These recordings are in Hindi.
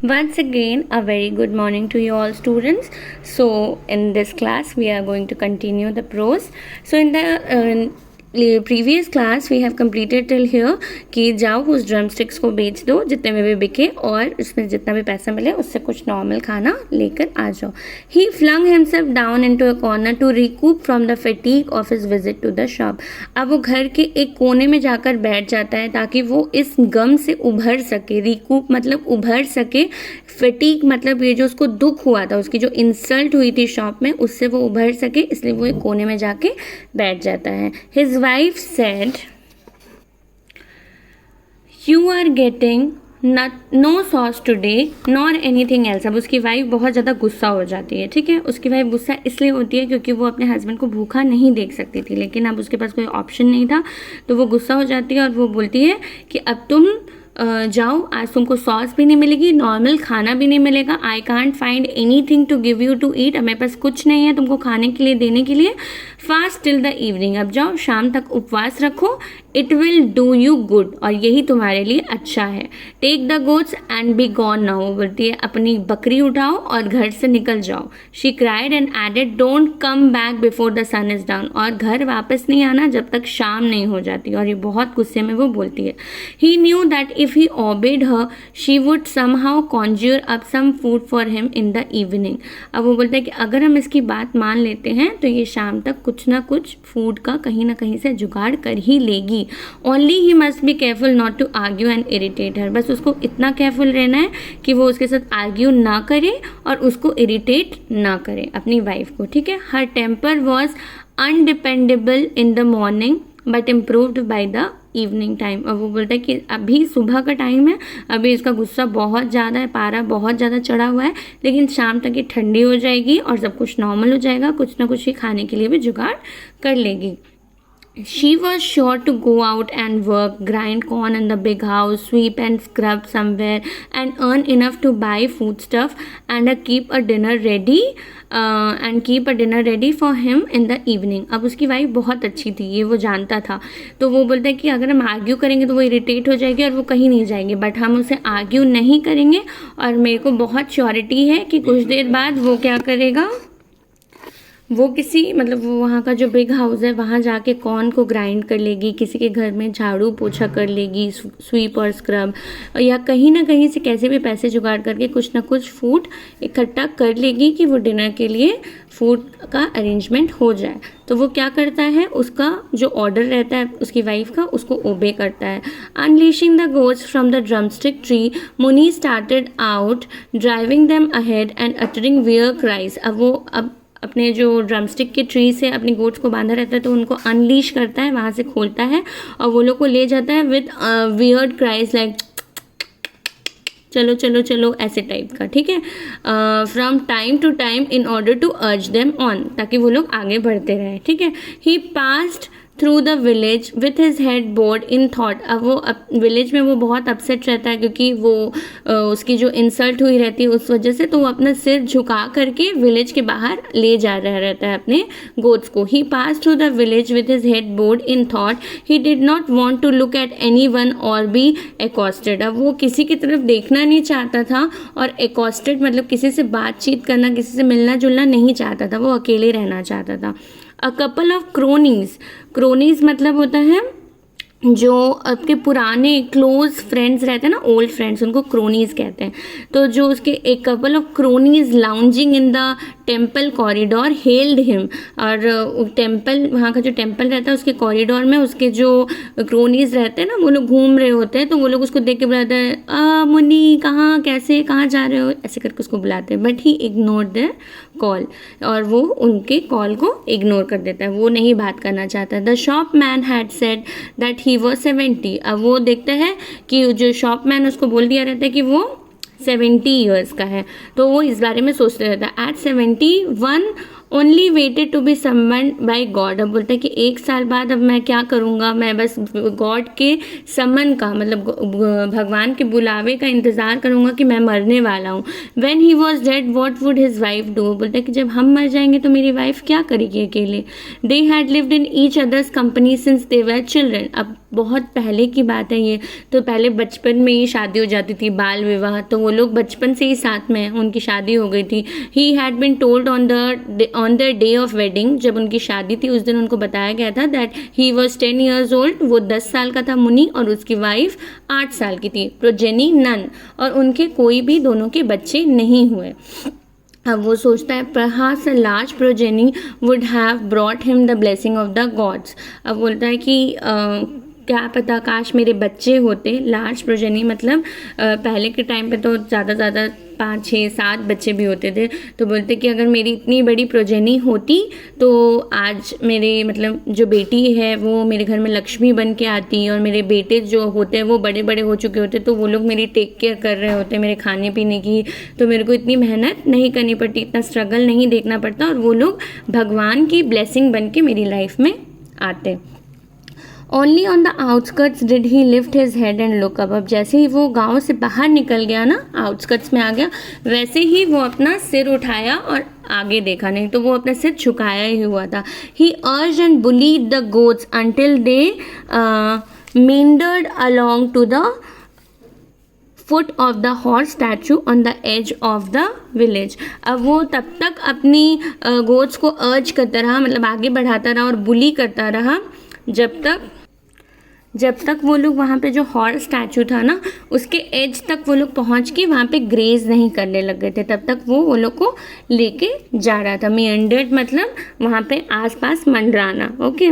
Once again, a very good morning to you all students. So, in this class, we are going to continue the prose. So, in the previous class we have completed till here कि जाओ उस ड्रम स्टिक्स को बेच दो जितने में भी बिके और उसमें जितना भी पैसा मिले उससे कुछ नॉर्मल खाना लेकर आ जाओ. He flung himself down into a corner to recoup from the fatigue of his visit to the shop. अब वो घर के एक कोने में जाकर बैठ जाता है ताकि वो इस गम से उभर सके. रिकूप मतलब उभर सके, फटीक मतलब ये जो उसको दुख हुआ था, उसकी जो इंसल्ट हुई थी शॉप में, उससे वो उभर सके, इसलिए वो एक कोने में जाके बैठ जाता है. His wife said, "You are getting no sauce today nor anything else." अब उसकी वाइफ बहुत ज़्यादा गुस्सा हो जाती है. ठीक है, उसकी वाइफ गुस्सा इसलिए होती है क्योंकि वो अपने हस्बैंड को भूखा नहीं देख सकती थी, लेकिन अब उसके पास कोई ऑप्शन नहीं था, तो वो गुस्सा हो जाती है और वो बोलती है कि अब तुम जाओ, आज तुमको सॉस भी नहीं मिलेगी, नॉर्मल खाना भी नहीं मिलेगा. I can't find anything to give you to eat. अब मेरे पास कुछ नहीं है तुमको खाने के लिए देने के लिए. Fast till the evening. अब जाओ शाम तक उपवास रखो. It will do you good. और यही तुम्हारे लिए अच्छा है. Take the goats and be gone now. बोलती है अपनी बकरी उठाओ और घर से निकल जाओ. She cried and added, don't come back before the sun is down. और घर वापस नहीं आना जब तक शाम नहीं हो जाती. और ये बहुत गुस्से में वो बोलती है. He knew that if he obeyed her, she would somehow conjure up some food for him in the evening. अब वो बोलता है कि अगर हम इसकी बात मान लेते हैं तो ये शाम तक कुछ ना कुछ फूड का कहीं ना कहीं से जुगाड़ कर ही लेगी. Only he must be careful not to argue and irritate her. बस उसको इतना केयरफुल रहना है कि वो उसके साथ आर्ग्यू ना करे और उसको इरिटेट ना करे, अपनी वाइफ को. ठीक है. Her temper was undependable in the morning but improved by the evening time. अब वो बोलता है कि अभी सुबह का टाइम है, अभी इसका गुस्सा बहुत ज़्यादा है, पारा बहुत ज़्यादा चढ़ा हुआ है, लेकिन शाम तक ये ठंडी हो जाएगी और सब कुछ नॉर्मल हो जाएगा. कुछ ना कुछ ही खाने के लिए भी जुगाड़ कर लेगी. She was sure to go out and work, grind corn in the big house, sweep and scrub somewhere, and earn enough to buy foodstuff and keep a dinner ready for him in the evening. अब उसकी वाइफ बहुत अच्छी थी, ये वो जानता था, तो वो बोलता है कि अगर हम आर्ग्यू करेंगे तो वो इरिटेट हो जाएगी और वो कहीं नहीं जाएंगे, बट हम उसे आर्ग्यू नहीं करेंगे. और मेरे को बहुत श्योरिटी है कि कुछ देर बाद वो क्या करेगा, वो किसी मतलब वो वहाँ का जो बिग हाउस है वहाँ जाके कॉर्न को ग्राइंड कर लेगी, किसी के घर में झाड़ू पोछा कर लेगी, स्वीप और स्क्रब, या कहीं ना कहीं से कैसे भी पैसे जुगाड़ करके कुछ ना कुछ फूड इकट्ठा कर लेगी कि वो डिनर के लिए फूड का अरेंजमेंट हो जाए. तो वो क्या करता है, उसका जो ऑर्डर रहता है उसकी वाइफ का, उसको ओबे करता है. Unleashing the goats from the drumstick tree, Muni started out, driving them ahead and uttering wear cries. अब वो अपने जो ड्रमस्टिक के ट्री से अपनी गोट्स को बांधा रहता है तो उनको अनलीश करता है, वहाँ से खोलता है और वो लोग को ले जाता है विद वियर्ड क्राइज लाइक चलो चलो चलो ऐसे टाइप का. ठीक है. From time to time in order to urge them on, ताकि वो लोग आगे बढ़ते रहें. ठीक है. He passed through the village with his head bowed in thought. अब वो विलेज में वो बहुत अपसेट रहता है क्योंकि वो उसकी जो इंसल्ट हुई रहती है उस वजह से, तो वो अपना सिर झुका करके विलेज के बाहर ले जा रहा रहता है अपने गोट्स को. He pass through the village with his head bowed in thought. He did not want to look at anyone or be accosted. अब वो किसी की तरफ देखना नहीं चाहता था और एकॉस्टेड मतलब किसी से बातचीत करना, किसी से मिलना जुलना नहीं चाहता था, वो अकेले रहना चाहता था. अ कपल ऑफ क्रोनीज मतलब होता है जो आपके पुराने क्लोज फ्रेंड्स रहते हैं ना, ओल्ड फ्रेंड्स, उनको क्रोनीज कहते हैं. तो जो उसके एक couple of cronies lounging in the temple corridor held him. और टेम्पल, वहाँ का जो टेम्पल रहता है उसके कॉरिडोर में उसके जो क्रोनीज रहते हैं ना, वो लोग घूम रहे होते हैं, तो वो लोग उसको देख के बुलाते हैं, मुन्नी कहाँ, कैसे, कहाँ जा रहे हो, ऐसे करके उसको बुलाते हैं. But he ignore their call. और वो उनके कॉल को इग्नोर कर देता है, वो नहीं बात करना चाहता. The shop man had said that he was 70. अब वो देखता है कि जो शॉप मैन उसको बोल दिया रहता है कि वो 70 ईयर्स का है, तो वो इस बारे में सोचते रहता है. At 71 only waited to be summoned by God. अब बोलता है कि 1 साल बाद अब मैं क्या करूँगा, मैं बस गॉड के समन का मतलब भगवान के बुलावे का इंतज़ार करूँगा कि मैं मरने वाला हूँ. When he was dead what would his wife do. बोलता है कि जब हम मर जाएंगे तो मेरी वाइफ क्या करेगी अकेले. They had lived in each others company since they were children. अब बहुत पहले की बात है ये। तो पहले बचपन में ही शादी हो जाती थी, बाल विवाह, तो वो लोग बचपन से ही साथ में हैं, उनकी शादी हो गई थी। He had been told on the day of wedding, जब उनकी शादी थी उस दिन उनको बताया गया था that he was 10 years old, वो 10 साल का था मुनि, और उसकी वाइफ 8 साल की थी। प्रोजेनी नन, और उनके कोई भी दोनों के बच्चे नहीं हुए। अब वो सोचता है perhaps a large progeny would have brought him the blessing of the gods। अब बोलता है कि क्या पता काश मेरे बच्चे होते। लार्ज प्रोजेनी मतलब पहले के टाइम पे तो ज़्यादा 5, 6, 7 बच्चे भी होते थे। तो बोलते कि अगर मेरी इतनी बड़ी प्रोजेनी होती तो आज मेरे मतलब जो बेटी है वो मेरे घर में लक्ष्मी बन के आती, और मेरे बेटे जो होते हैं वो बड़े बड़े हो चुके होते, तो वो लोग मेरी टेक केयर कर रहे होते मेरे खाने पीने की, तो मेरे को इतनी मेहनत नहीं करनी पड़ती, इतना स्ट्रगल नहीं देखना पड़ता, और वो लोग भगवान की ब्लेसिंग बन के मेरी लाइफ में आते। Only on the outskirts did he lift his head and look up. अब जैसे ही वो गांव से बाहर निकल गया ना, आउटस्कर्ट्स में आ गया, वैसे ही वो अपना सिर उठाया और आगे देखा, नहीं तो वो अपना सिर झुकाया ही हुआ था। He urged and bullied the goats until they meandered along to the foot of the horse statue on the edge of the village. अब वो तब तक अपनी गोट्स को अर्ज करता रहा, मतलब आगे बढ़ाता रहा और बुली करता रहा, जब तक वो लोग वहाँ पे जो हॉर्स स्टैचू था ना उसके एज तक वो लोग पहुँच के वहाँ पे ग्रेज नहीं करने लग गए थे, तब तक वो लोग को लेके जा रहा था। meandered मतलब वहाँ पे आसपास मंडराना। Okay,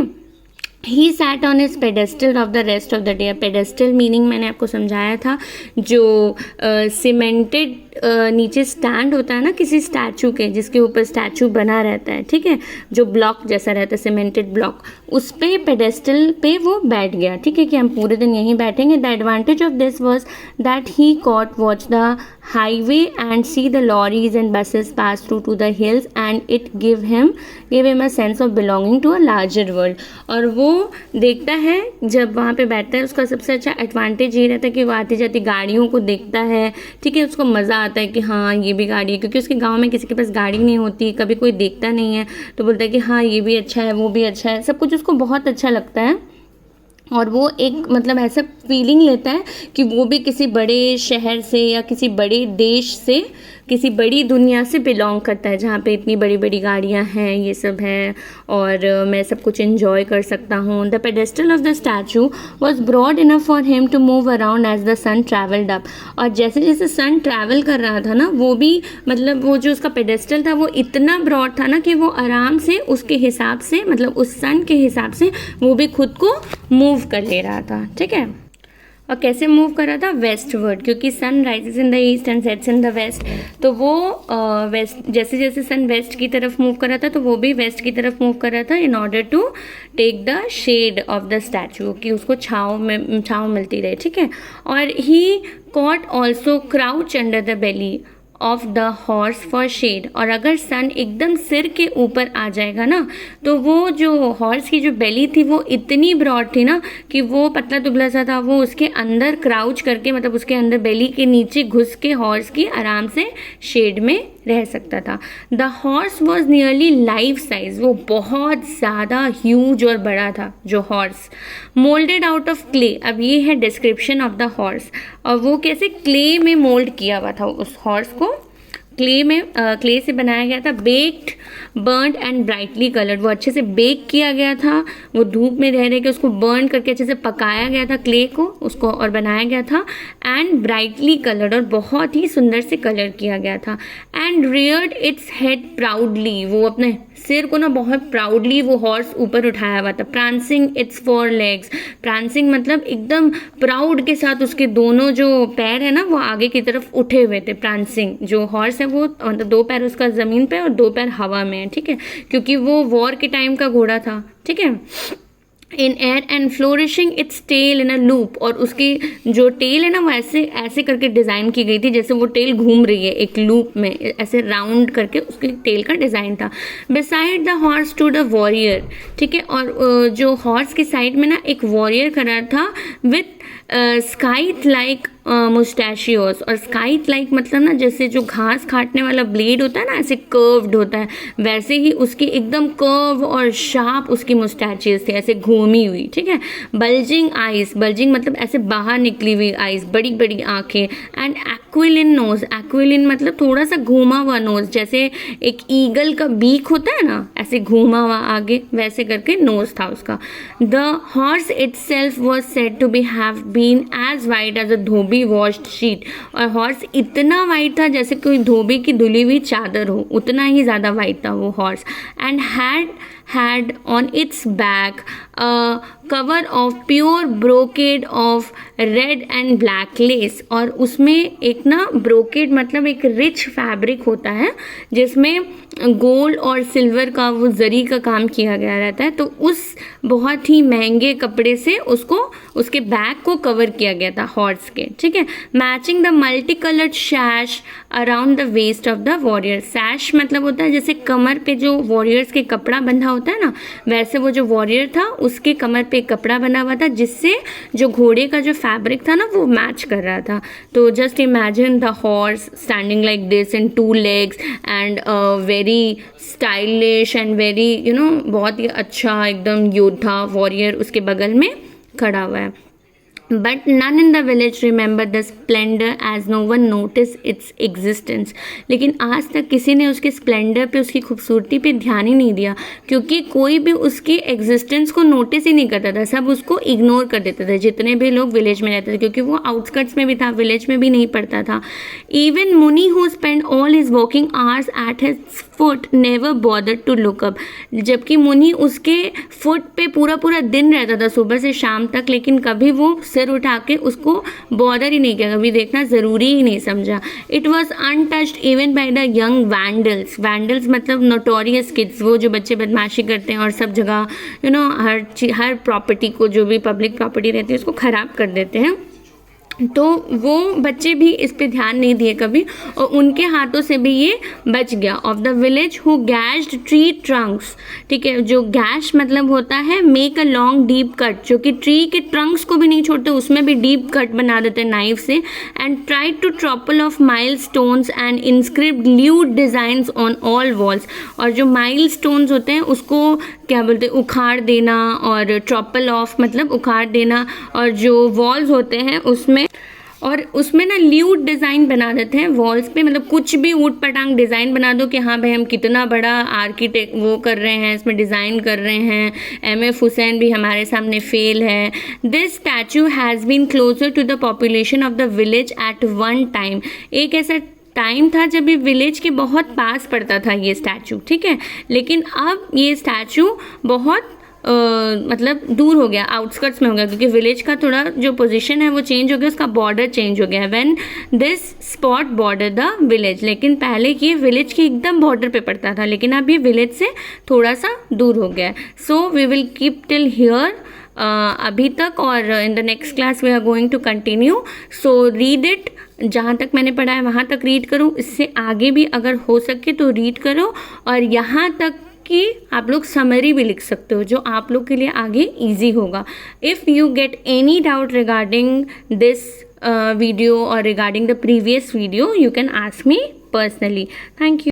he sat on his pedestal of the rest of the day. Pedestal meaning मैंने आपको समझाया था, जो सीमेंटेड नीचे स्टैंड होता है ना किसी स्टैचू के, जिसके ऊपर स्टैचू बना रहता है, ठीक है, जो ब्लॉक जैसा रहता है, सीमेंटेड ब्लॉक, उस पे पेडेस्टल पे वो बैठ गया, ठीक है, कि हम पूरे दिन यहीं बैठेंगे। The advantage of this was that he caught watch the highway and see the lorries and buses pass through to the hills and it give him a sense of belonging to a larger world. और वो देखता है, जब वहाँ पे बैठता है, उसका सबसे अच्छा एडवांटेज ये रहता है कि वो आती जाती गाड़ियों को देखता है, ठीक है, उसको मज़ा आता है कि हाँ ये भी गाड़ी है, क्योंकि उसके गांव में किसी के पास गाड़ी नहीं होती, कभी कोई देखता नहीं है, तो बोलता है कि हाँ ये भी अच्छा है, वो भी अच्छा है, सब कुछ उसको बहुत अच्छा लगता है। और वो एक मतलब ऐसा फीलिंग लेता है कि वो भी किसी बड़े शहर से या किसी बड़े देश से, किसी बड़ी दुनिया से बिलोंग करता है, जहाँ पे इतनी बड़ी बड़ी गाड़ियाँ हैं, ये सब है, और मैं सब कुछ एंजॉय कर सकता हूँ। The pedestal of the statue was broad enough for him to move around as the sun travelled up. और जैसे जैसे सन ट्रैवल कर रहा था ना, वो भी मतलब वो जो उसका पेडेस्टल था वो इतना ब्रॉड था ना कि वो आराम से उसके हिसाब से, मतलब उस सन के हिसाब से वो भी खुद को मूव कर ले रहा था, ठीक है। और कैसे मूव कर रहा था? वेस्टवर्ड, क्योंकि sun rises in the east and sets in the west. तो वो वेस्ट, जैसे जैसे सन वेस्ट की तरफ मूव कर रहा था तो वो भी वेस्ट की तरफ मूव कर रहा था, in order to take the shade of the statue, कि उसको छाँव मिलती रहे, ठीक है। और he caught also crouch under the belly of the horse for shade. और अगर सन एकदम सिर के ऊपर आ जाएगा ना, तो वो जो हॉर्स की जो बेली थी वो इतनी ब्रॉड थी ना कि वो पतला दुबला सा था, वो उसके अंदर क्राउच करके, मतलब उसके अंदर बेली के नीचे घुस के हॉर्स की आराम से शेड में रह सकता था। The horse was nearly life size, वो बहुत ज़्यादा ह्यूज और बड़ा था जो horse. Moulded out of clay, अब ये है डिस्क्रिप्शन ऑफ द हॉर्स, और वो कैसे क्ले में मोल्ड किया हुआ था उस हॉर्स को, क्ले से बनाया गया था। Baked, burned and brightly coloured, वो अच्छे से बेक किया गया था, वो धूप में रह के उसको बर्न करके अच्छे से पकाया गया था क्ले को, उसको और बनाया गया था। एंड ब्राइटली कलर्ड, और बहुत ही सुंदर से कलर किया गया था। And Rudyard its head proudly, वो अपने सिर को ना बहुत प्राउडली वो हॉर्स ऊपर उठाया हुआ था। प्रांसिंग इट्स 4 legs, प्रांसिंग मतलब एकदम प्राउड के साथ उसके दोनों जो पैर है ना वो आगे की तरफ उठे हुए थे। प्रांसिंग, जो हॉर्स है वो मतलब 2 पैर उसका ज़मीन पे और 2 पैर हवा में है, ठीक है, क्योंकि वो वॉर के टाइम का घोड़ा था, ठीक है। In air and flourishing its tail in a loop, और उसकी जो टेल है ना वो ऐसे ऐसे करके डिज़ाइन की गई थी, जैसे वो टेल घूम रही है एक लूप में, ऐसे राउंड करके उसकी टेल का डिज़ाइन था। Beside the horse stood a warrior, ठीक है, और जो हॉर्स की साइड में ना एक वॉरियर खड़ा था विथ स्काइट लाइक मुस्टैशियोस, और स्काइट लाइक मतलब ना जैसे जो घास काटने वाला ब्लेड होता है ना, ऐसे कर्व्ड होता है, वैसे ही उसकी एकदम कर्व और शार्प उसकी मुस्टैचियस थी, ऐसे घूमी हुई, ठीक है। बल्जिंग आइज, बल्जिंग मतलब ऐसे बाहर निकली हुई आइज, बड़ी बड़ी आंखें। एंड एक्विलिन नोज, एक्विलिन मतलब थोड़ा सा घूमा हुआ नोज, जैसे एक ईगल का बीक होता है ना, ऐसे घूमा हुआ आगे, वैसे करके नोज था उसका। The horse itself was said to be have been as white as a dhobi washed sheet, और हॉर्स इतना वाइट था जैसे कोई धोबी की धुली हुई चादर हो, उतना ही ज़्यादा वाइट था वो horse. And had on its back a cover of pure brocade of red and black lace, और उसमें एक ना ब्रोकेड मतलब एक रिच फैब्रिक होता है जिसमें गोल्ड और सिल्वर का वो जरी का काम किया गया रहता है, तो उस बहुत ही महंगे कपड़े से उसको उसके बैक को कवर किया गया था हॉर्स के, ठीक है। Matching the multi coloured sash around the waist of the warrior, sash मतलब होता है जैसे कमर पे जो वॉरियर्स के कपड़ा बंधा होता है ना, वैसे वो जो वॉरियर था उसके कमर पे कपड़ा बना हुआ था जिससे जो घोड़े का जो फैब्रिक था ना वो मैच कर रहा था। तो just imagine the horse standing like this in 2 legs and very stylish and very बहुत ही अच्छा एकदम योद्धा वॉरियर उसके बगल में खड़ा हुआ है। But none in the village remember the splendor as no one noticed its existence. लेकिन आज तक किसी ने उसके स्प्लेंडर पे, उसकी खूबसूरती पे ध्यान ही नहीं दिया, क्योंकि कोई भी उसकी एग्जिस्टेंस को नोटिस ही नहीं करता था, सब उसको इग्नोर कर देते थे जितने भी लोग विलेज में रहते थे, क्योंकि वो आउटस्कर्ट्स में भी था, विलेज में भी नहीं पड़ता था। Even Muni who spent all his working hours at his foot never bothered to look up. जबकि मुनि उसके फुट पे पूरा पूरा दिन रहता था सुबह से शाम तक, लेकिन कभी वो सिर उठा के उसको बॉदर ही नहीं किया, कभी देखना ज़रूरी ही नहीं समझा। It was untouched even by the young vandals, vandals मतलब नोटोरियस किड्स, वो जो बच्चे बदमाशी करते हैं और सब जगह हर प्रॉपर्टी को, जो भी पब्लिक प्रॉपर्टी रहती है उसको ख़राब कर देते हैं, तो वो बच्चे भी इस पे ध्यान नहीं दिए कभी, और उनके हाथों से भी ये बच गया। Of the village who gashed tree trunks, ठीक है, जो गैश मतलब होता है make a long deep cut, जो कि ट्री के ट्रंक्स को भी नहीं छोड़ते, उसमें भी डीप कट बना देते नाइफ से। And try to topple of milestones and inscribe lewd designs on all walls, और जो माइल स्टोन्स होते हैं उसको क्या बोलते हैं, उखाड़ देना, और ट्रॉपल ऑफ मतलब उखाड़ देना, और जो वॉल्स होते हैं उसमें ना ल्यूड डिज़ाइन बना देते हैं वॉल्स पे, मतलब कुछ भी ऊट पटांग डिज़ाइन बना दो कि हाँ भाई हम कितना बड़ा आर्किटेक्ट वो कर रहे हैं, इसमें डिज़ाइन कर रहे हैं, M.F. हुसैन भी हमारे सामने फेल है। This statue has been closer to the population of the village at one time, एक ऐसा टाइम था जब ये विलेज के बहुत पास पड़ता था ये स्टैचू, ठीक है, लेकिन अब ये स्टैचू बहुत मतलब दूर हो गया, आउटस्कर्ट्स में हो गया, क्योंकि विलेज का थोड़ा जो पोजीशन है वो चेंज हो गया, उसका बॉर्डर चेंज हो गया। When this spot border the village, लेकिन पहले ये विलेज के एकदम बॉर्डर पे पड़ता था, लेकिन अब ये विलेज से थोड़ा सा दूर हो गया है। So we will keep till here अभी तक, और in the next class we are going to continue. So read it, जहाँ तक मैंने पढ़ा है वहाँ तक रीड करो, इससे आगे भी अगर हो सके तो रीड करो, और यहाँ तक कि आप लोग समरी भी लिख सकते हो जो आप लोग के लिए आगे इजी होगा। If you get any doubt regarding this video or regarding the previous video, you can ask me personally. Thank you.